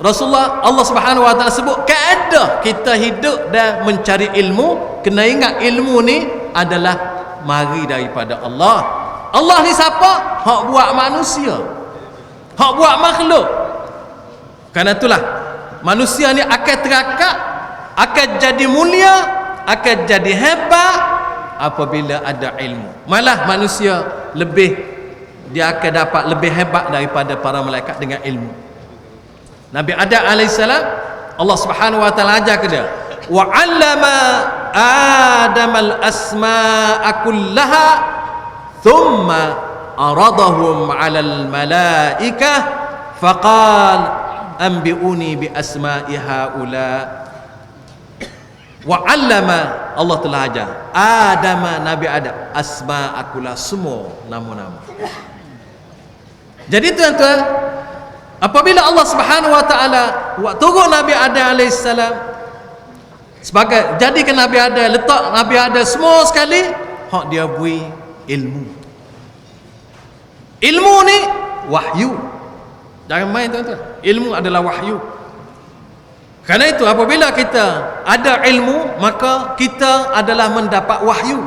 Rasulullah, Allah Subhanahu wa taala sebut kaedah kita hidup dan mencari ilmu. Kena ingat ilmu ni adalah mari daripada Allah. Allah ni siapa? Hak buat manusia, hak buat makhluk. Karena itulah manusia ni akan terakak, akan jadi mulia, akan jadi hebat apabila ada ilmu. Malah manusia dia akan dapat lebih hebat daripada para malaikat dengan ilmu. Nabi Adam alaihissalam, Allah Subhanahu wa taala ajar ke dia, wa 'allama Adam al-asma'a kullaha thumma aradahum 'ala al-malaikah faqal anbi'uni bi asma'i haula. Wa 'allama, Allah telah ajar Adam, Nabi Adam, asma'a kullaha, semua nama-nama. Jadi tuan-tuan, apabila Allah Subhanahu wa taala waktu turun Nabi Adam alaihissalam sebagai jadikan Nabi Adam, letak Nabi Adam semua sekali, hak dia beri ilmu. Ilmu ni wahyu. Jangan main tuan-tuan. Ilmu adalah wahyu. Kerana itu apabila kita ada ilmu, maka kita adalah mendapat wahyu.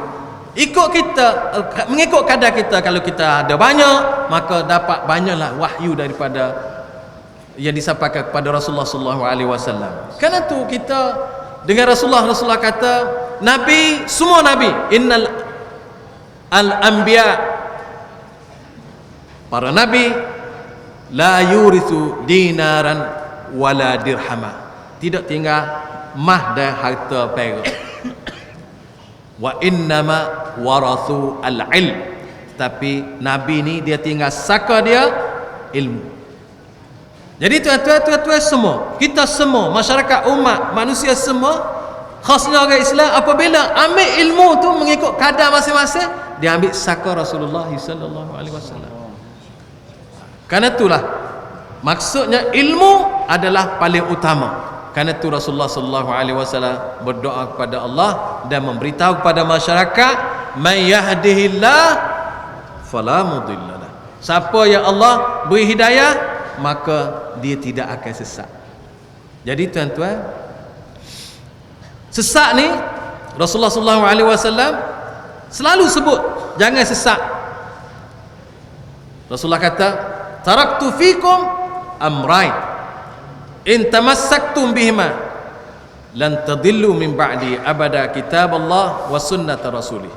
Mengikut kadar kita. Kalau kita ada banyak, maka dapat banyaklah wahyu daripada yang disampaikan kepada Rasulullah sallallahu alaihi wasallam. Karena tu kita dengan Rasulullah kata, nabi, semua nabi, innal al-anbiya, para nabi, la yurithu dinaran wala dirhama, tidak tinggal mah dan harta perak. Wa innama warathu al-ilm, tapi nabi ni dia tinggal saka dia ilmu. Jadi tuan-tuan semua, kita semua, masyarakat umat manusia semua, khasnya orang Islam, apabila ambil ilmu tu mengikut kadar masing-masing, dia ambil saka Rasulullah sallallahu alaihi wasallam. Karena itulah maksudnya ilmu adalah paling utama. Karena itu Rasulullah sallallahu alaihi wasallam berdoa kepada Allah dan memberitahu kepada masyarakat, may yahdihillah fala mudhillalah. Siapa yang Allah beri hidayah, maka dia tidak akan sesat. Jadi tuan-tuan, sesat ni Rasulullah sallallahu alaihi wasallam selalu sebut jangan sesat. Rasulullah kata, taraktu fikum amrain in tamassaktum bihima lan tadillu min ba'di abada, kitab Allah wa sunnata rasulih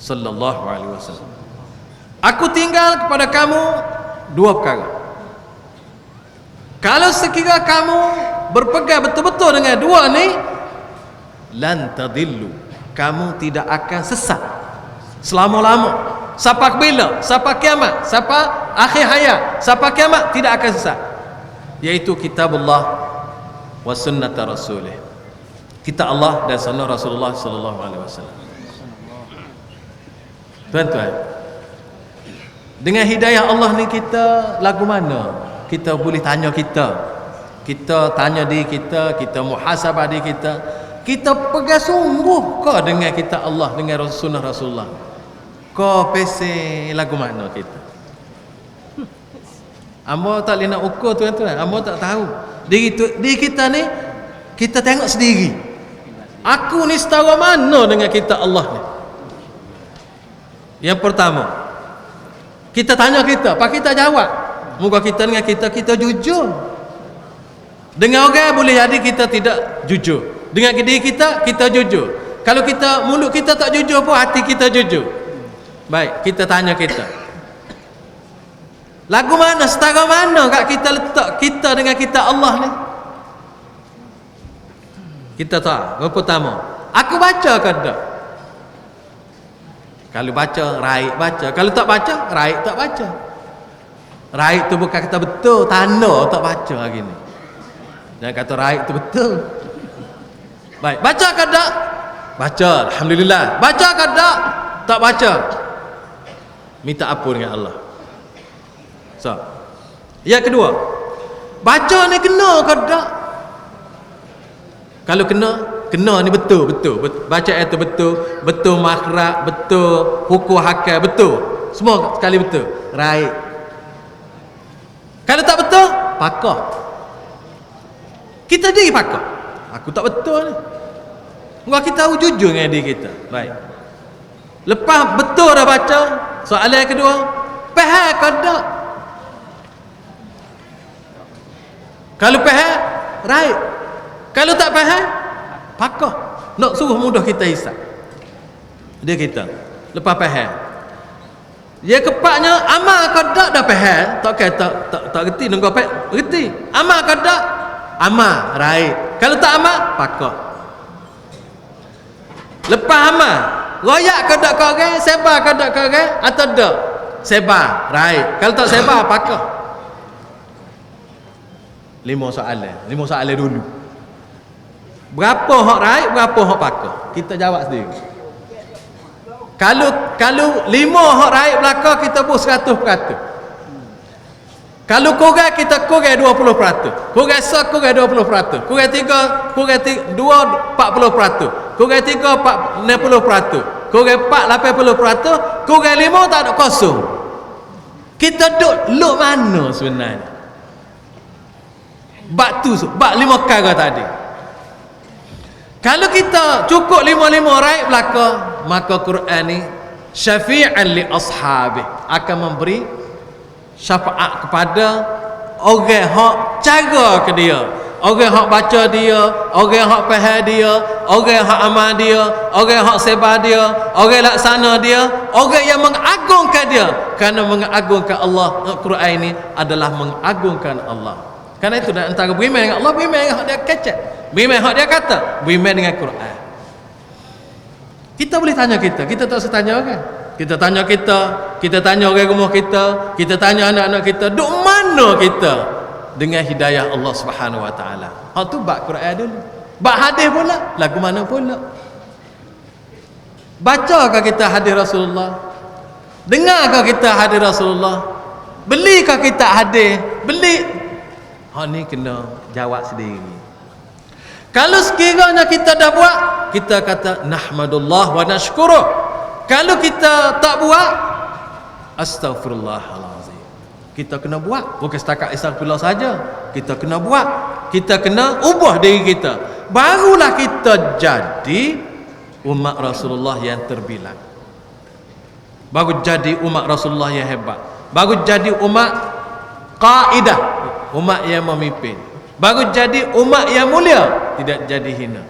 sallallahu alaihi wasallam. Aku tinggal kepada kamu dua perkara. Kalau sekiranya kamu berpegang betul-betul dengan dua ni, lan tadillu, kamu tidak akan sesat selama-lama. Sampai bila? Sampai kiamat. Sampai akhir hayat. Sampai kiamat tidak akan sesat. Iaitu kitabullah wa sunnata rasulih. Kitab Allah dan sunnah Rasulullah sallallahu alaihi wasallam. Tuan-tuan, dengan hidayah Allah ni kita lagu mana? Kita boleh tanya kita tanya diri kita muhasabah diri kita pegang sungguh ke dengan kitab Allah, dengan sunnah Rasulullah? Kau pesen lagu mana kita? Amba tak boleh nak ukur tuan-tuan. Amba tak tahu. Diri kita ni kita tengok sendiri. Aku ni setara mana dengan kitab Allah ni? Yang pertama, kita tanya pak kita jawab. Moga kita dengan kita jujur. Dengan orang boleh jadi kita tidak jujur. Dengan diri kita jujur. Kalau mulut kita tak jujur pun hati kita jujur. Baik, kita tanya lagu mana, setara mana kat kita letak kita dengan kitab Allah ni? Kita tahu. Yang pertama, aku baca ke tak? Kalau baca, raik baca. Kalau tak baca, raik tak baca. Raik tu bukan kata betul, tanda tak baca hari ni. Jangan kata raik tu betul. Baik, baca ke tak? Baca, alhamdulillah. Baca ke tak? Tak baca. Minta ampun dengan Allah. So, yang kedua, baca ni kena ke tak? Kalau kena ni betul. Baca itu betul makhraj, betul hukum hakal, betul. Semua sekali betul. Raik. Kalau tak betul, pakar. Kita diri pakar. Aku tak betul ni. Muka kita tahu jujur dengan diri kita. Baik. Lepas betul dah baca, soalan yang kedua, faham ke tak? Kalau faham, raik. Kalau tak faham, pakar. Nak suruh mudah kita hisap. Dia kita. Lepas faham. Dia kepaknya amal ke tak dah faham. Tak kata tak reti nunggu apa? Reti. Amal ke tak? Amal, raik. Kalau tak amal, pakar. Lepas amal, royak ke tak kau orang, sebar ke tak kau orang atau tak? Sebar, raik. Kalau tak sebar, pakar. 5 soalan dulu. Berapa hak raik, berapa hak pakar? Kita jawab sendiri. Kalau 5 hak raik belakang, kita pun 100%. Kalau kurang, kita kurang 20%. Kurang 1 kurang 20%. Kurang 3 2 40%. Kurang 3 60%. Kurang 4 80%. Kurang 5 tak ada kosong. Kita duduk luk mana sebenarnya? Bak 5 perkara tadi. Kalau kita cukup 5 raik belakang, maka Quran ni syafi'an li ashabih, akan memberi syafaat kepada orang hak cara ke dia, orang hak baca dia, orang hak faham dia, orang hak amal dia, orang hak sebar dia, orang laksana dia, orang yang mengagungkan dia. Kerana mengagungkan Allah, Quran ini adalah mengagungkan Allah. Karena itu dan antara beriman dengan Allah, beriman dengan hak dia kecek, beriman hak dia kata, beriman dengan Quran. Kita boleh tanya kita tak setanya kan? Kita tanya kita tanya orang rumah kita tanya anak-anak kita, duk mana kita dengan hidayah Allah Subhanahu Wa Taala? Hak tu bab Quran dulu. Bab hadis pula, lagu mana pula? Bacakah kita hadis Rasulullah? Dengarkah kita hadis Rasulullah? Belikah kita hadis? Beli. Hak ni kena jawab sendiri. Kalau sekiranya kita dah buat, kita kata nahmadullah wa nashkuruh. Kalau kita tak buat, astaghfirullahalazim. Kita kena buat, bukan setakat astagfirullah saja. Kita kena buat, kita kena ubah diri kita. Barulah kita jadi umat Rasulullah yang terbilang. Baru jadi umat Rasulullah yang hebat. Baru jadi umat qaidah, umat yang memimpin. Baru jadi umat yang mulia, tidak jadi hina.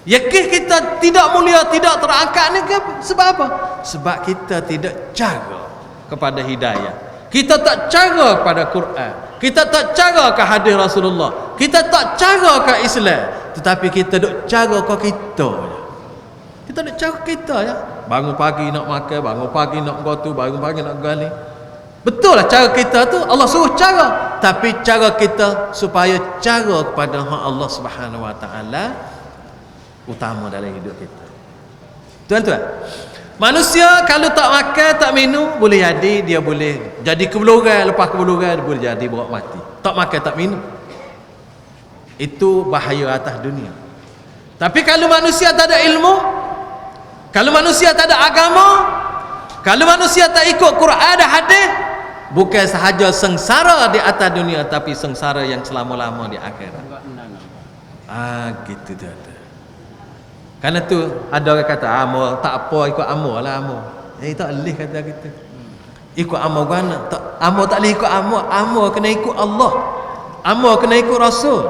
Yakin kita tidak mulia, tidak terangkat ni sebab apa? Sebab kita tidak cara kepada hidayah. Kita tak cara kepada Quran. Kita tak cara ke hadis Rasulullah. Kita tak cara ke Islam. Tetapi kita duk cara ke kita. Kita nak cara kita ya. Bangun pagi nak makan, bangun pagi nak gotu, bangun pagi nak gali. Betul lah cara kita tu Allah suruh cara, tapi cara kita supaya cara kepada Allah Subhanahu Wa Taala utama dalam hidup kita. Tuan-tuan, manusia kalau tak makan, tak minum, boleh jadi dia boleh jadi kebuluran, lepas kebuluran dia boleh jadi bawa mati. Tak makan, tak minum. Itu bahaya atas dunia. Tapi kalau manusia tak ada ilmu, kalau manusia tak ada agama, kalau manusia tak ikut Quran dan hadis, bukan sahaja sengsara di atas dunia, tapi sengsara yang selama-lama di akhirat. Gitu tu. Karena tu ada orang kata amal tak apa, ikut amal lah amal. Tak boleh kata kita. Ikut amal mana? Amal tak boleh ikut amal. Amal kena ikut Allah. Amal kena ikut Rasul.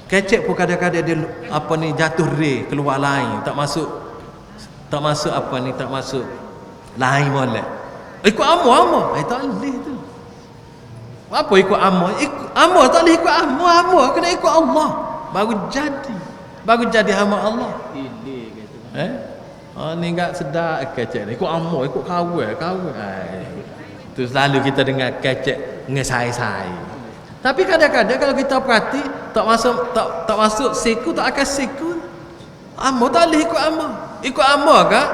Kecek pun kadang-kadang dia jatuh re keluar lain, tak masuk tak masuk lain molek. Ikut amal. Tak boleh tu. Apa ikut amal? Amal tak boleh ikut amal kena ikut Allah. Baru jadi hamba Allah. Ni enggak sedap kecek ni. Ikut amal, ikut kawan. Tu selalu kita dengar kecek ngesai-sai. Tapi kadang-kadang kalau kita perhati tak masuk siku, tak akan siku. Amal tak boleh ikut amal. Ikut amal ke?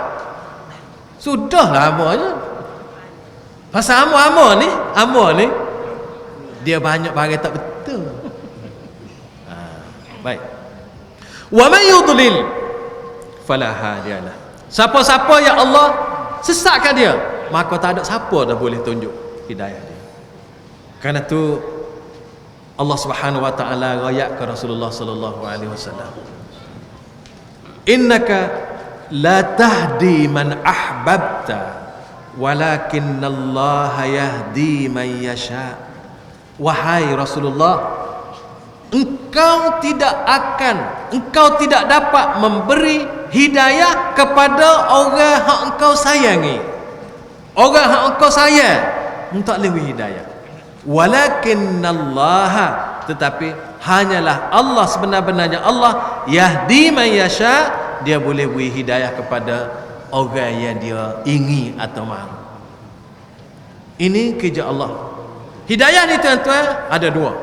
Sudahlah amalnya. Pasal amal ni dia banyak barang tak betul. Baik. Wa may yudlil fala hadiyalah. Siapa-siapa yang Allah sesatkan dia, maka tak ada siapa dah boleh tunjuk hidayah dia. Karena tu Allah Subhanahu Wa Taala rakyat ke Rasulullah sallallahu alaihi wasallam. Innaka la tahdi man ahbabta walakinallaha yahdi man yasha. Wahai Rasulullah, engkau tidak dapat memberi hidayah kepada orang yang engkau sayangi. Orang yang engkau sayang, engkau tak boleh hidayah. Walakinallaha, tetapi hanyalah Allah, sebenar-benarnya Allah, yahdi man yasha, dia boleh beri hidayah kepada orang yang dia ingin atau mahu. Ini kerja Allah. Hidayah ni tuan-tuan ada dua.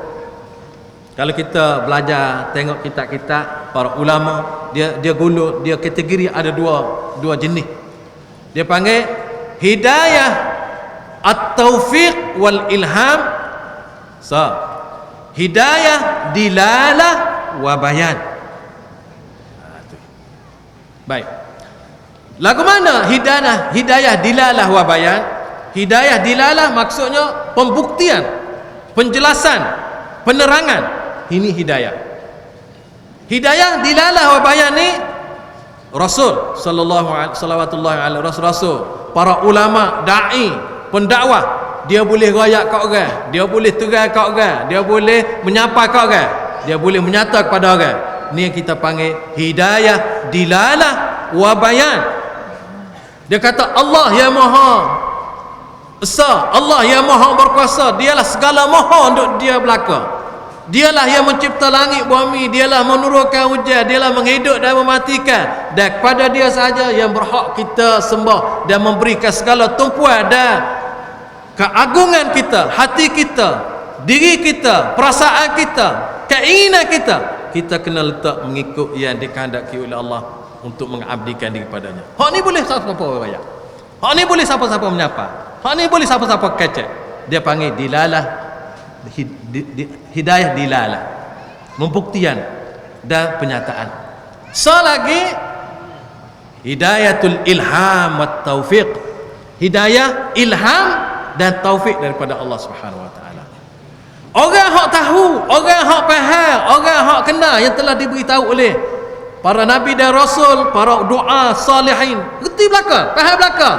Kalau kita belajar tengok kitab-kitab para ulama, dia kategori ada dua jenis. Dia panggil hidayah at-taufiq wal ilham. Hidayah dilalah wa bayan. Baik. Lagu mana hidayah dilalah wa bayan? Hidayah dilalah maksudnya pembuktian, penjelasan, penerangan. Ini hidayah. Hidayah dilalah wa bayan ni Rasul sallallahu alaihi rasul, para ulama, dai, pendakwah, dia boleh royak kat orang, dia boleh terang kat orang, dia boleh menyapa kat orang, dia boleh menyata kepada orang. Ni yang kita panggil hidayah dilalah wa bayan. Dia kata Allah yang maha esa, Allah yang maha berkuasa, dialah segala maha untuk dia belaka. Dialah yang mencipta langit bumi, dialah menurunkan hujan, dialah menghidup dan mematikan, dan kepada dia sahaja yang berhak kita sembah dan memberikan segala tumpuan dan keagungan kita, hati kita, diri kita, perasaan kita, keinginan kita kena letak mengikut yang dikehendaki oleh Allah untuk mengabdikan diri padanya. Hak ni boleh siapa-siapa rakyat. Hak ni boleh siapa-siapa menyapa. Hak ni boleh siapa-siapa kecek. Dia panggil dilalah, hidayah dilalah, pembuktian dan penyataan. Lagi hidayatul ilham wat taufiq. Hidayah ilham dan taufik daripada Allah Subhanahu Wa Taala. Orang hak tahu, orang hak faham, orang hak kenal yang telah diberitahu oleh para nabi dan rasul, para doa salihin, reti belaka, faham belaka,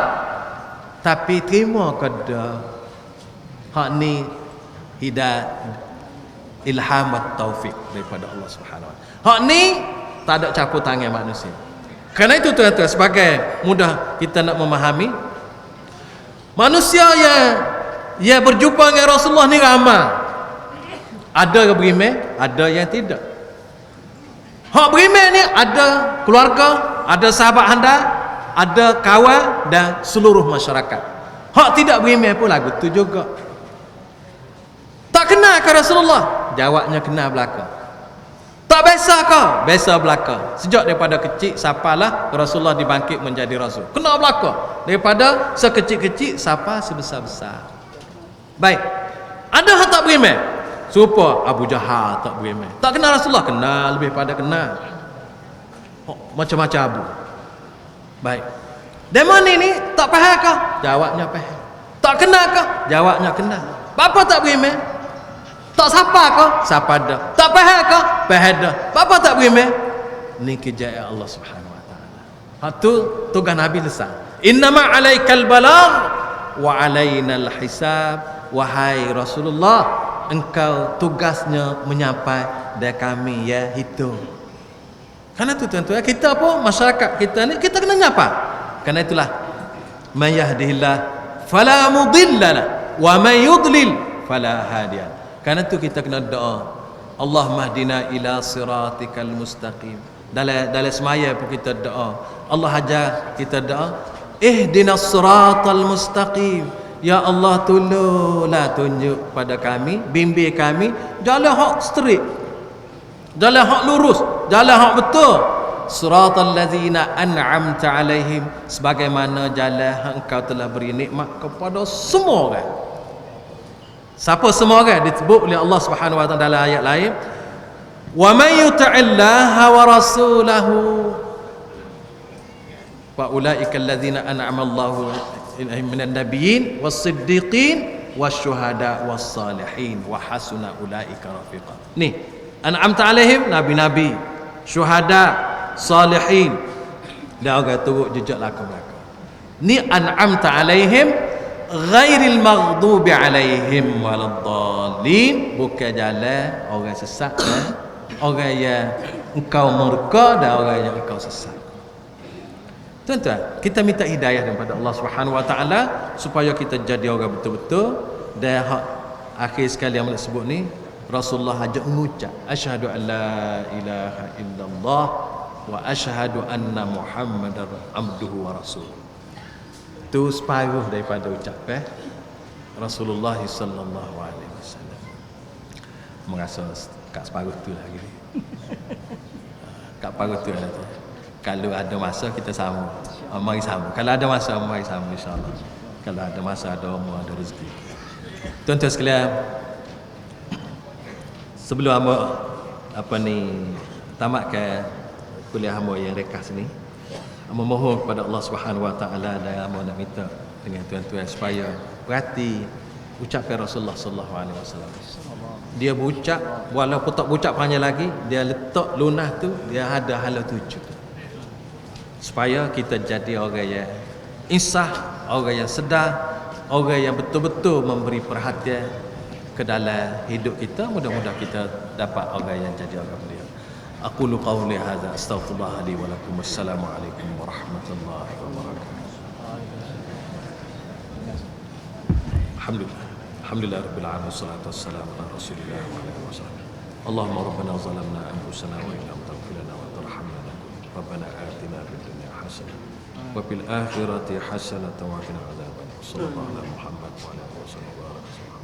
tapi terima kada hak ni hidayah ilham dan taufik daripada Allah Subhanahu Wa Taala. Hak ni tak ada campur tangan manusia. Kerana itu tuan-tuan, sebagai mudah kita nak memahami, manusia yang berjumpa dengan Rasulullah ni ramai. Ada yang beriman, ada yang tidak. Hak beriman ni ada keluarga, ada sahabat anda, ada kawan dan seluruh masyarakat. Hak tidak beriman pun lagu tu juga. Tak kenal ke Rasulullah? Jawabnya kenal belaka. Tak biasa ke? Biasa belaka. Sejak daripada kecil sapalah Rasulullah dibangkit menjadi rasul. Kenal belaka. Daripada sekecil-kecil sampai sebesar-besar. Baik. Ada hak tak beriman? Supaya Abu Jahal tak beriman. Tak kenal Rasulullah? Kenal, lebih pada kenal. Macam-macam Abu. Baik. Dan mana ni tak faham ke? Jawabnya faham. Tak kenal ke? Jawabnya kenal. Apa tak beriman? Tak sapa ke? Sapa dah. Tak faham ke? Faham dah. Apa tak beriman? Ni kejayaan Allah Subhanahu wa taala. Hak tu tugas Nabi lisan. Innama alaikal balagh wa alainal hisab. Wahai Rasulullah, engkau tugasnya menyampai dan kami ya hitung. Karena tu tuan-tuan, kita apa? Masyarakat kita ni kita kena nyapa. Karena itulah may yahdihillah fala mudhillalah wa may yudlil fala hadiya. Karena tu kita kena doa, Allahumma hdina ila siratikal mustaqim. Dalam semaya pun kita doa. Allah ajar kita doa, ihdinas siratal mustaqim. Ya Allah, tolonglah tunjuk pada kami, bimbing kami jalan hak straight, jalan hak lurus, jalan hak betul. Siratal ladzina an'amta alaihim, sebagaimana jalan hak engkau telah beri nikmat kepada semua orang. Siapa semua orang? Disebut oleh Allah Subhanahu wa taala dalam ayat lain. Wa may yuti'illaha wa rasulahu fa ulaika alladzina an'ama Allahu minan nabiyyin was-siddiqin wasyuhada was-salihin wa hasuna ulaika rafiqa. Ni an'amta alaihim, nabi-nabi, syuhada, salihin, dan orang turut jejak laku mereka. Ni an'amta alaihim ghairil maghdubi alaihim waladdallin, bukan jalan orang sesat dan orang yang engkau murka dan orang yang engkau sesat. Tuan-tuan, kita minta hidayah daripada Allah Subhanahu wa taala supaya kita jadi orang betul-betul. Dan akhir sekali yang nak sebut ni, Rasulullah ajak mengucap asyhadu an la ilaha illallah wa asyhadu anna Muhammadar abduhu wa rasuluh. Tu separuh daripada ucapan Rasulullah sallallahu alaihi wasallam. Merasa kat separuh tu lagi. Kat separuh tu lah tu. Kalau ada masa kita sama, mari sama. Kalau ada masa mari sama, insya-Allah. Kalau ada masa, ada umur, ada rezeki. Tuan-tuan sekalian, sebelum hamba tamatkan kuliah hamba yang rekas ni, hamba mohon kepada Allah Subhanahu wa taala dan hamba nak minta dengan tuan-tuan supaya perhati ucapan Rasulullah sallallahu alaihi wasallam. Dia berucap, walaupun tak berucap panjang lagi, dia letak lunas tu, dia ada hala tuju. Supaya kita jadi orang yang insaf, orang yang sedar, orang yang betul-betul memberi perhatian ke dalam hidup kita. Mudah-mudahan kita dapat orang yang jadi orang mulia. Aqulu qawli hadza astaghfirullah li wa lakum. Wassalamualaikum warahmatullahi wabarakatuh. Alhamdulillah rabbil alamin, wassalatu wassalamu ala rasulillah wa alihi wasallam. Allahumma rabbana zalamna anfusana wa illam taghfir lana wa tarhamna rabbana atina fid dunya hasanah wa fil akhirati hasanah wa qina adzabannar. Sallallahu alaihi Muhammad wa alihi wasallam.